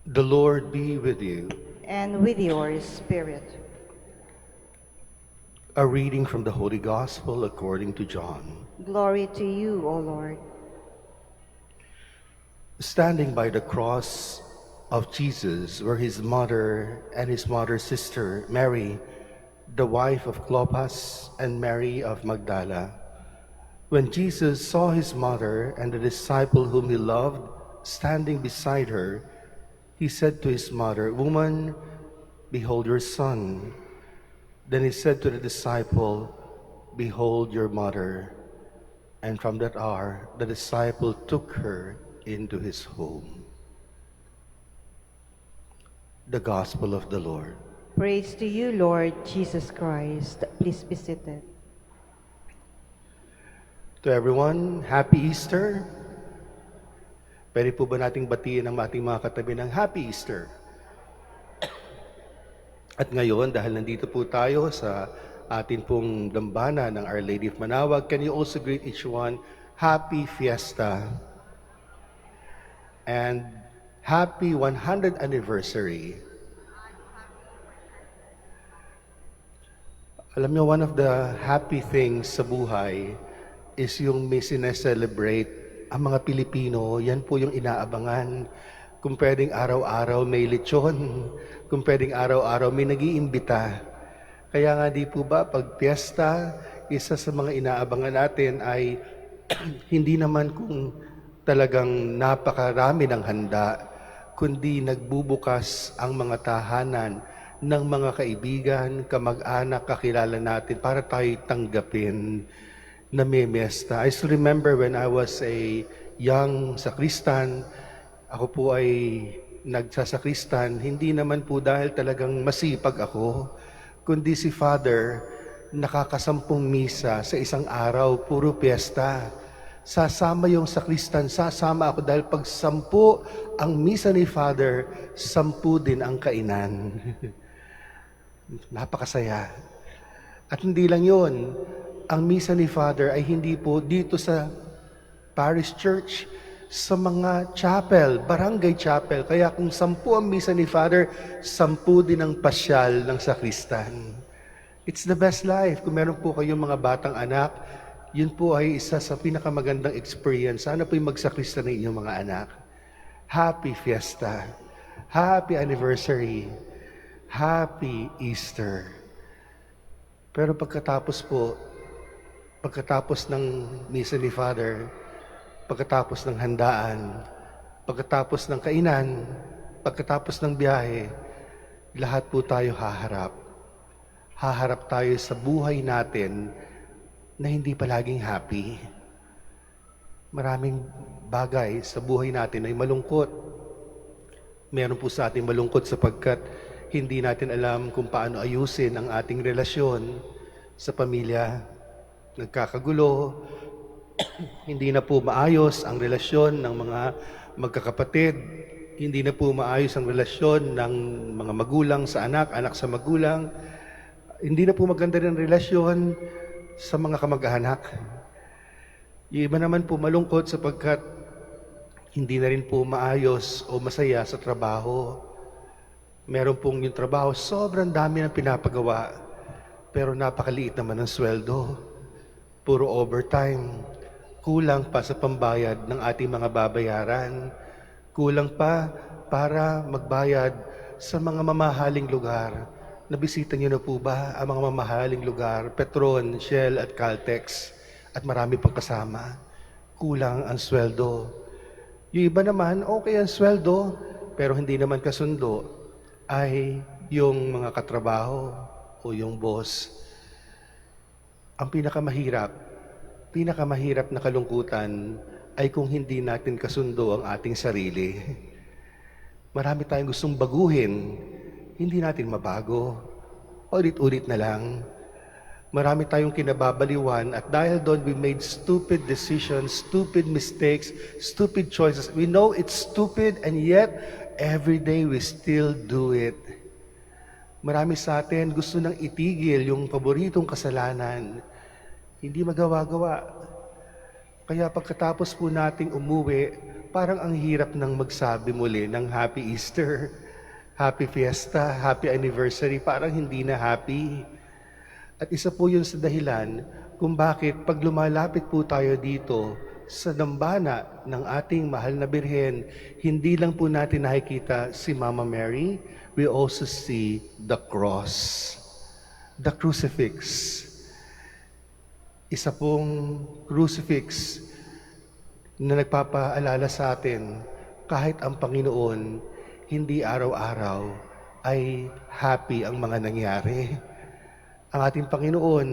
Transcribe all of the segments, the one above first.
The Lord be with you. And with your spirit. A reading from the Holy Gospel according to John. Glory to you, O Lord. Standing by the cross of Jesus were his mother and his mother's sister, Mary, the wife of Clopas, and Mary of Magdala. When Jesus saw his mother and the disciple whom he loved standing beside her, he said to his mother, "Woman, behold your son." Then he said to the disciple, "Behold your mother." And from that hour, the disciple took her into his home. The Gospel of the Lord. Praise to you, Lord Jesus Christ. Please be seated. To everyone, Happy Easter. Pwede po ba nating batiin ang ating mga katabi ng Happy Easter? At ngayon, dahil nandito po tayo sa atin pong dambana ng Our Lady of Manaoag, can you also greet each one, Happy Fiesta and Happy 100th Anniversary. Alam niyo, one of the happy things sa buhay is yung may sineselebrate ang mga Pilipino. Yan po yung inaabangan. Kung pwedeng araw-araw may lechon, kung pwedeng araw-araw may nag-iimbita. Kaya nga di po ba, pag piyesta, isa sa mga inaabangan natin ay hindi naman kung talagang napakarami ng handa, kundi nagbubukas ang mga tahanan ng mga kaibigan, kamag-anak, kakilala natin para tayo tanggapin na may miyesta. I still remember when I was a young sakristan, ako po ay nagsasakristan, hindi naman po dahil talagang masipag ako, kundi si Father, nakakasampung misa sa isang araw, puro piyesta. Sasama yung sakristan, sasama ako dahil pag 10 ang misa ni Father, 10 din ang kainan. Napakasaya. At hindi lang yon, ang misa ni Father ay hindi po dito sa parish church, sa mga chapel, barangay chapel. Kaya kung 10 ang misa ni Father, 10 din ang pasyal ng sakristan. It's the best life. Kung meron po kayong mga batang anak, yun po ay isa sa pinakamagandang experience. Sana po yung magsakristan ng inyong mga anak. Happy Fiesta. Happy Anniversary. Happy Easter. Pero pagkatapos ng misa ni Father, pagkatapos ng handaan, pagkatapos ng kainan, pagkatapos ng biyahe, lahat po tayo haharap. Haharap tayo sa buhay natin na hindi palaging happy. Maraming bagay sa buhay natin ay malungkot. Meron po sa ating malungkot sapagkat hindi natin alam kung paano ayusin ang ating relasyon sa pamilya. Nagkakagulo, hindi na po maayos ang relasyon ng mga magkakapatid, hindi na po maayos ang relasyon ng mga magulang sa anak, anak sa magulang, hindi na po maganda rin ang relasyon sa mga kamag-anak. Yung iba naman po malungkot sapagkat hindi na rin po maayos o masaya sa trabaho. Meron pong yung trabaho, sobrang dami ng pinapagawa, pero napakaliit naman ang sweldo. Puro overtime. Kulang pa sa pambayad ng ating mga babayaran. Kulang pa para magbayad sa mga mamahaling lugar. Nabisita niyo na po ba ang mga mamahaling lugar? Petron, Shell at Caltex at marami pang kasama. Kulang ang sweldo. Yung iba naman, okay ang sweldo, pero hindi naman kasundo ay yung mga katrabaho o yung boss. Ang pinakamahirap na kalungkutan ay kung hindi natin kasundo ang ating sarili. Marami tayong gustong baguhin, hindi natin mabago. Ulit-ulit na lang. Marami tayong kinababaliwan at dahil doon we made stupid decisions, stupid mistakes, stupid choices. We know it's stupid and yet every day we still do it. Marami sa atin gusto nang itigil yung paboritong kasalanan. Hindi magawa-gawa. Kaya pagkatapos po nating umuwi, parang ang hirap ng magsabi muli ng Happy Easter, Happy Fiesta, Happy Anniversary, parang hindi na happy. At isa po yun sa dahilan kung bakit pag lumalapit po tayo dito sa dambana ng ating mahal na Birhen, hindi lang po natin nakikita si Mama Mary, we also see the cross, the crucifix. Isa pong crucifix na nagpapaalala sa atin kahit ang Panginoon hindi araw-araw ay happy ang mga nangyari. Ang ating Panginoon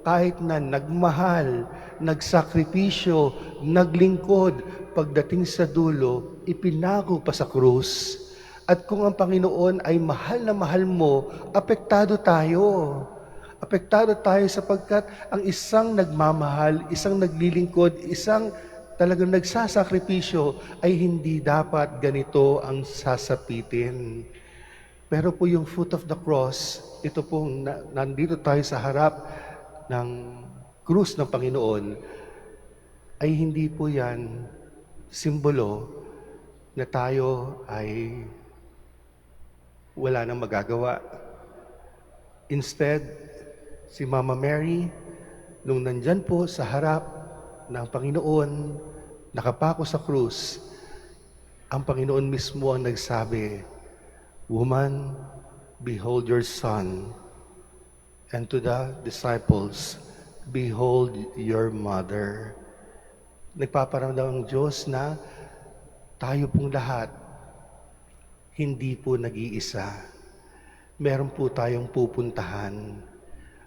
kahit na nagmahal, nagsakripisyo, naglingkod, pagdating sa dulo, ipinako pa sa krus. At kung ang Panginoon ay mahal na mahal mo, apektado tayo. Apektado tayo sapagkat ang isang nagmamahal, isang naglilingkod, isang talagang nagsasakripisyo ay hindi dapat ganito ang sasapitin. Pero po yung foot of the cross, ito pong nandito tayo sa harap ng krus ng Panginoon, ay hindi po yan simbolo na tayo ay wala nang magagawa. Instead, si Mama Mary, nung nandyan po sa harap ng Panginoon, nakapako sa krus, ang Panginoon mismo ang nagsabi, "Woman, behold your son." And to the disciples, "Behold your mother." Nagpaparamdam ang Diyos na tayo pong lahat, hindi po nag-iisa. Meron po tayong pupuntahan.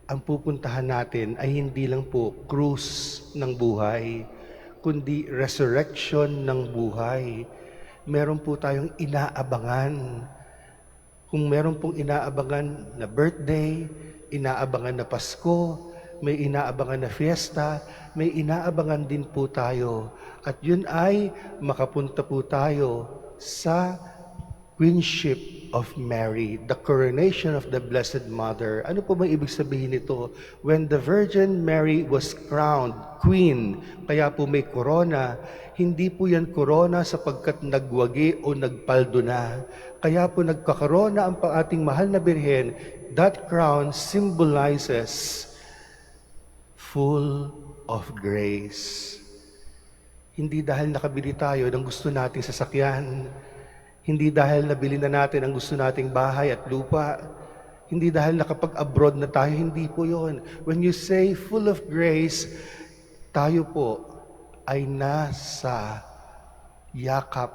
Ang pupuntahan natin ay hindi lang po krus ng buhay, kundi resurrection ng buhay. Meron po tayong inaabangan. Kung meron pong inaabangan na birthday, inaabangan na Pasko, may inaabangan na fiesta, may inaabangan din po tayo. At yun ay makapunta po tayo sa Queenship of Mary, the coronation of the Blessed Mother. Ano po ba ibig sabihin nito? When the Virgin Mary was crowned Queen, kaya po may corona, hindi po yan corona sapagkat nagwagi o nagpaldo na. Kaya po nagkakorona ang ating mahal na Birhen. That crown symbolizes full of grace. Hindi dahil nakabili tayo ng gusto nating sasakyan, hindi dahil nabili na natin ang gusto nating bahay at lupa, hindi dahil nakapag-abroad na tayo, hindi po yon. When you say full of grace, tayo po ay nasa yakap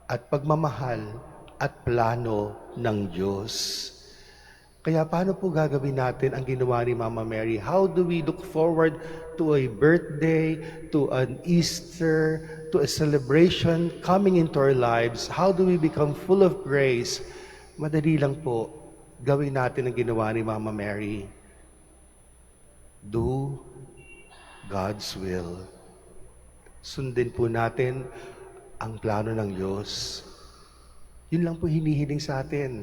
at pagmamahal at plano ng Diyos. Kaya paano po gagawin natin ang ginawa ni Mama Mary? How do we look forward to a birthday, to an Easter, to a celebration coming into our lives? How do we become full of grace? Madali lang po, gawin natin ang ginawa ni Mama Mary. Do God's will. Sundin po natin ang plano ng Diyos. Yun lang po hinihiling sa atin.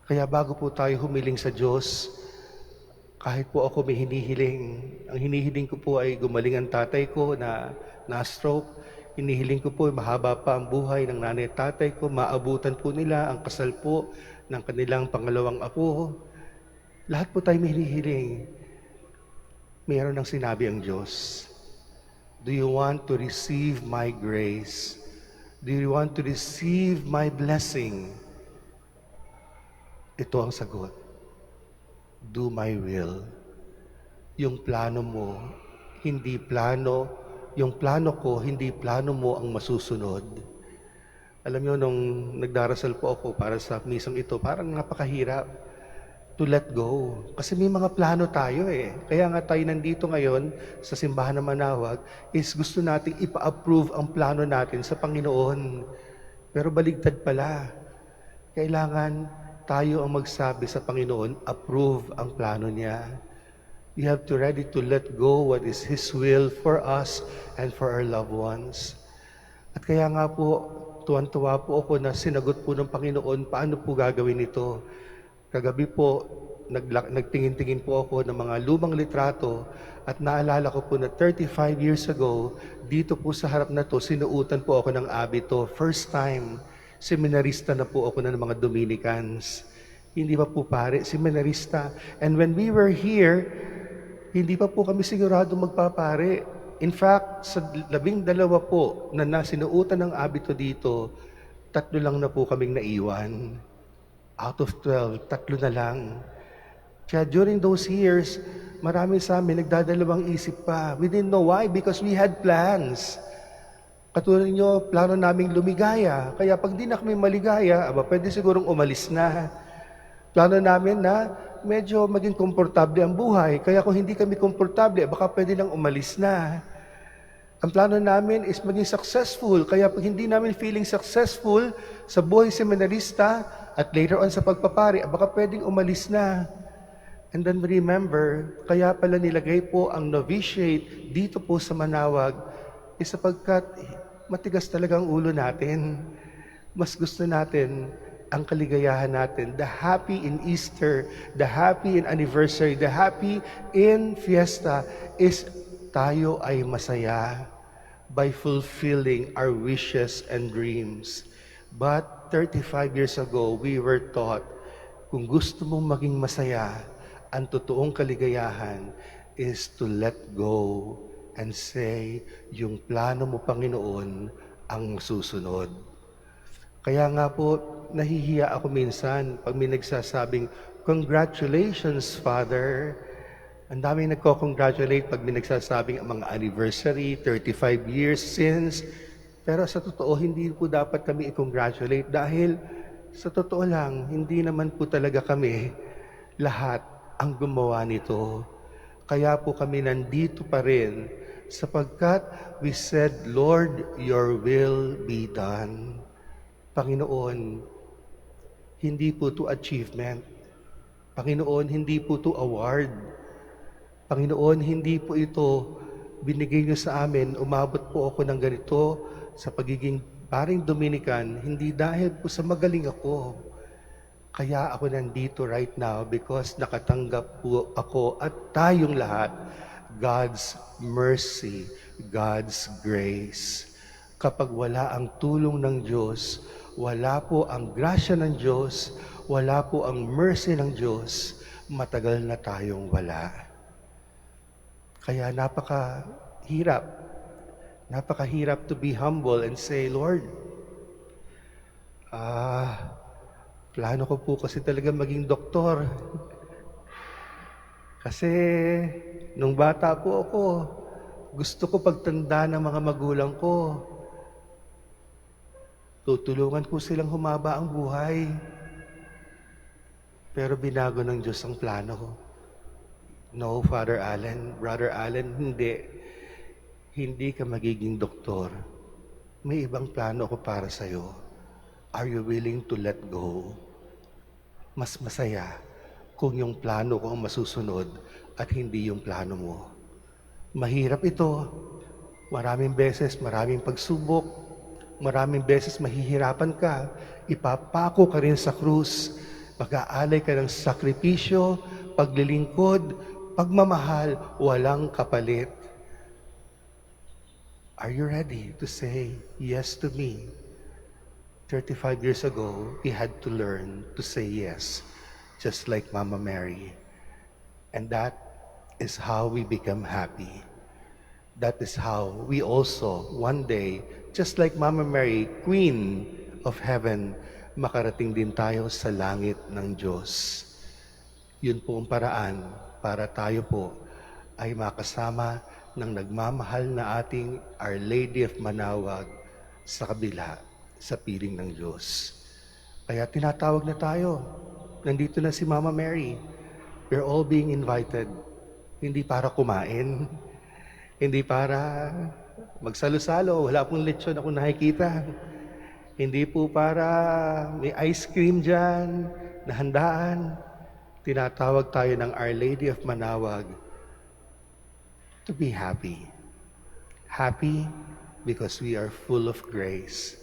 Kaya bago po tayo humiling sa Diyos, kahit po ako may hinihiling, ang hinihiling ko po ay gumaling ang tatay ko na na-stroke. Hinihiling ko po ay mahaba pa ang buhay ng nanay at tatay ko, maabutan po nila ang kasal po ng kanilang pangalawang apo. Lahat po tayo may hinihiling. Mayroon ng sinabi ang Diyos. Do you want to receive my grace? Do you want to receive my blessing? Ito ang sagot. Do my will. Yung plano mo, hindi plano, yung plano ko, hindi plano mo ang masusunod. Alam niyo, nung nagdarasal po ako para sa misang ito, parang napakahirap to let go. Kasi may mga plano tayo eh. Kaya nga tayo nandito ngayon sa simbahan ng Manawag is gusto nating ipa-approve ang plano natin sa Panginoon. Pero baligtad pala. Kailangan tayo ang magsabi sa Panginoon, approve ang plano niya. We have to ready to let go what is His will for us and for our loved ones. At kaya nga po, tuwan-tuwa po ako na sinagot po ng Panginoon, paano po gagawin ito? Kagabi po, nagtingin-tingin po ako ng mga lumang litrato At naalala ko po na 35 years ago, dito po sa harap na to, sinuutan po ako ng abito. First time, seminarista na po ako ng mga Dominicans. Hindi pa po pare, seminarista. And when we were here, hindi pa po kami sigurado magpapare. In fact, sa 12 po na sinuutan ng abito dito, 3 lang na po kaming naiwan. Out of 12, 3 na lang. Kaya during those years, marami sa amin nagdadalawang isip pa. We didn't know why, because we had plans. Katulad nyo, plano naming lumigaya. Kaya pag di na kami maligaya, pwede sigurong umalis na. Plano namin na medyo maging komportable ang buhay. Kaya kung hindi kami komportable, baka pwede nang umalis na. Ang plano namin is maging successful. Kaya pag hindi namin feeling successful sa buhay seminarista at later on sa pagpapari, baka pwedeng umalis na. And then remember, kaya pala nilagay po ang novitiate dito po sa Manaoag sapagkat matigas talaga ang ulo natin. Mas gusto natin ang kaligayahan natin. The happy in Easter, the happy in anniversary, the happy in fiesta is tayo ay masaya by fulfilling our wishes and dreams. But 35 years ago, we were taught, kung gusto mong maging masaya, ang totoong kaligayahan is to let go and say, yung plano mo, Panginoon, ang susunod. Kaya nga po, nahihiya ako minsan pag may nagsasabing, congratulations, Father. Ang daming nagko-congratulate pag may nagsasabing ang mga anniversary, 35 years since. Pero sa totoo, hindi po dapat kami i-congratulate dahil sa totoo lang, hindi naman po talaga kami lahat ang gumawa nito. Kaya po kami nandito pa rin sapagkat we said, Lord, your will be done. Panginoon, hindi po to achievement. Panginoon, hindi po to award. Panginoon, hindi po ito binigay niyo sa amin. Umabot po ako ng ganito sa pagiging paring Dominican, hindi dahil po sa magaling ako. Kaya ako nandito right now because nakatanggap po ako at tayong lahat God's mercy, God's grace. Kapag wala ang tulong ng Diyos, wala po ang grasya ng Diyos, wala po ang mercy ng Diyos, matagal na tayong wala. Kaya napakahirap to be humble and say, Lord, plano ko po kasi talaga maging doktor. Kasi nung bata po ako, gusto ko pagtanda ng mga magulang ko. Tutulungan ko silang humaba ang buhay. Pero binago ng Diyos ang plano ko. No, Father Allen, Brother Allen, hindi. Hindi ka magiging doktor. May ibang plano ko para sa'yo. Are you willing to let go? Mas masaya kung yung plano ko ang masusunod at hindi yung plano mo. Mahirap ito. Maraming beses, maraming pagsubok. Maraming beses mahihirapan ka. Ipapako ka rin sa krus. Mag-aalay ka ng sakripisyo, paglilingkod, pagmamahal, walang kapalit. Are you ready to say yes to me? 35 years ago, we had to learn to say yes, just like Mama Mary. And that is how we become happy. That is how we also, one day, just like Mama Mary, Queen of Heaven, makarating din tayo sa langit ng Diyos. Yun po ang paraan para tayo po ay makasama ng nagmamahal na ating Our Lady of Manaoag sa kabila, sa piling ng Diyos. Kaya tinatawag na tayo. Nandito na si Mama Mary. We're all being invited. Hindi para kumain. Hindi para magsalo-salo. Wala pong lechon akong nakikita. Hindi po para may ice cream dyan, na handaan. Tinatawag tayo ng Our Lady of Manaoag to be happy. Happy because we are full of grace.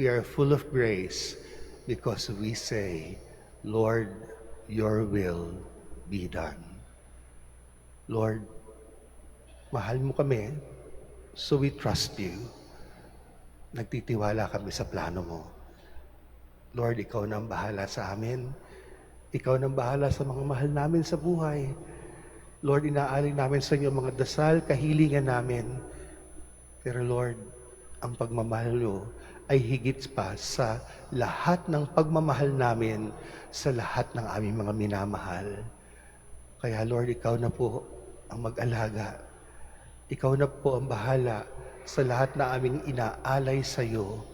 We are full of grace because we say, Lord, your will be done. Lord, Mahal mo kami, so we trust you. Nagtitiwala kami sa plano mo. Lord, ikaw na ang bahala sa amin. Ikaw na ang bahala sa mga mahal namin sa buhay. Lord, inaaling namin sa inyo mga dasal, kahilingan namin. Pero Lord, ang pagmamahal nyo ay higit pa sa lahat ng pagmamahal namin sa lahat ng aming mga minamahal. Kaya Lord, ikaw na po ang mag-alaga. Ikaw na po ang bahala sa lahat na aming inaalay sa iyo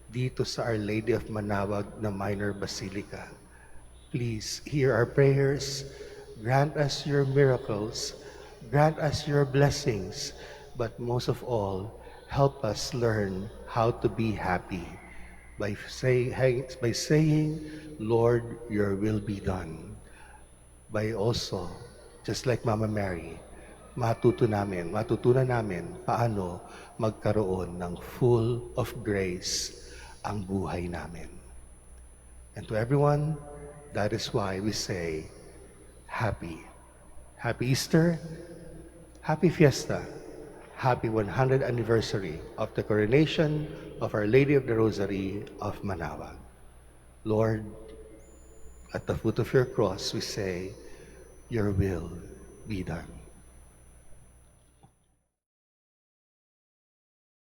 dito sa Our Lady of Manawag na Minor Basilica. Please hear our prayers, grant us your miracles, grant us your blessings, but most of all, help us learn how to be happy by saying, Lord, your will be done. By also, just like Mama Mary, matutunan namin paano magkaroon ng full of grace ang buhay namin. And to everyone, that is why we say, Happy Easter, Happy Fiesta, Happy 100th anniversary of the coronation of Our Lady of the Rosary of Manawag. Lord, at the foot of your cross we say, your will be done.